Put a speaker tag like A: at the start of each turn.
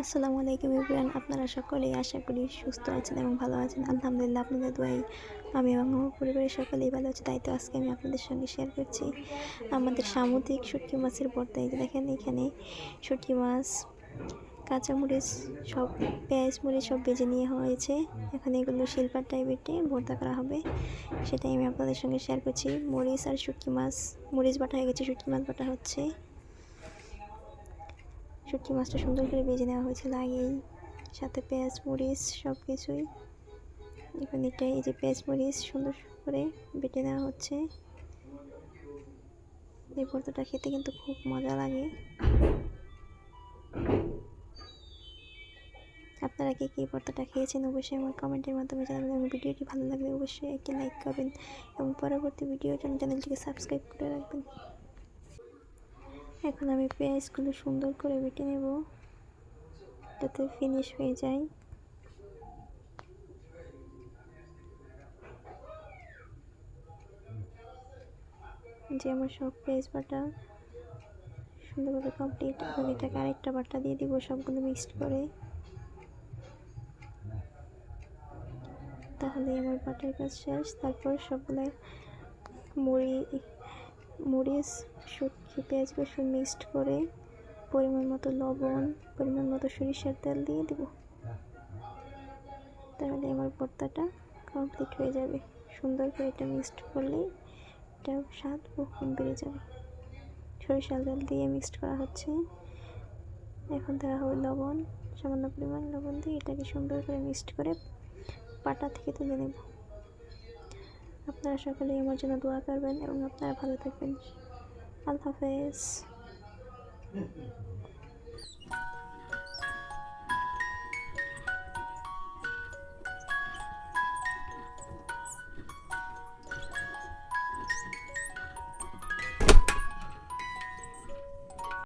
A: আসসালামু আলাইকুম এভরিওয়ান, আপনারা সকলেই আশা করি সুস্থ আছেন এবং ভালো আছেন। আলহামদুলিল্লাহ, আপনাদের দোয়ায় আমি এবং আমার পরিবারের সকলেই ভালো আছি। তাই তো আজকে আমি আপনাদের সঙ্গে শেয়ার করছি আমাদের সামুদ্রিক শুটকি মাছের ভর্তা। এই যে দেখেন, এখানে শুটকি মাছ, কাঁচামরিচ, সব পেঁয়াজ মরিচ সব ভেজে নিয়ে হয়েছে। এখন এগুলো শিলপাট টাইপের ভর্তা করা হবে, সেটাই আমি আপনাদের সঙ্গে শেয়ার করছি। মরিচ আর শুটকি মাছ, মরিচ বাটা হয়ে গেছে, শুটকি মাছ বাটা হচ্ছে। শুটকি মাছটা সুন্দর করে ভেজে নেওয়া হয়েছিল আগেই, সাথে পেঁয়াজ মরিচ সব কিছুই। এখন এটাই, এই যে পেঁয়াজ মরিচ সুন্দর করে বেটে নেওয়া হচ্ছে। এই ভর্তাটা খেতে কিন্তু খুব মজা লাগে। আপনারা কে কী ভর্তাটা খেয়েছেন অবশ্যই আমার কমেন্টের মাধ্যমে জানাবেন, এবং ভিডিওটি ভালো লাগলে অবশ্যই একটি লাইক করবেন এবং পরবর্তী ভিডিওর জন্য চ্যানেলটিকে সাবস্ক্রাইব করে রাখবেন। এখন আমি পেঁয়াজগুলো সুন্দর করে বেটে নেব যাতে ফিনিশ হয়ে যায়। যে আমার সব পেঁয়াজ বাটা সুন্দরভাবে কমপ্লিট। এখন এটাকে আরেকটা বাটা দিয়ে দিব সবগুলো মিক্সড করে, তাহলে আমার বাটার কাজ শেষ। তারপর সবগুলো মরিচ, শুটকি, পেঁয়াজ রসুন মিক্সড করে পরিমাণ মতো লবণ, পরিমাণ মতো সরিষার তেল দিয়ে দিব, তাহলে আমার ভর্তাটা কমপ্লিট হয়ে যাবে। সুন্দর করে এটা মিক্সড করলেই এটা স্বাদ বহুগুণ বেড়ে যাবে। সরিষার তেল দিয়ে মিক্সড করা হচ্ছে। এখন দেওয়া হবে লবণ, সামান্য পরিমাণ লবণ দিয়ে এটাকে সুন্দর করে মিক্সড করে পাটা থেকে তুলে নেব। আপনারা সকলেই আমার জন্য দোয়া করবেন এবং আপনারা ভালো থাকবেন। আল্লাহ হাফেজ।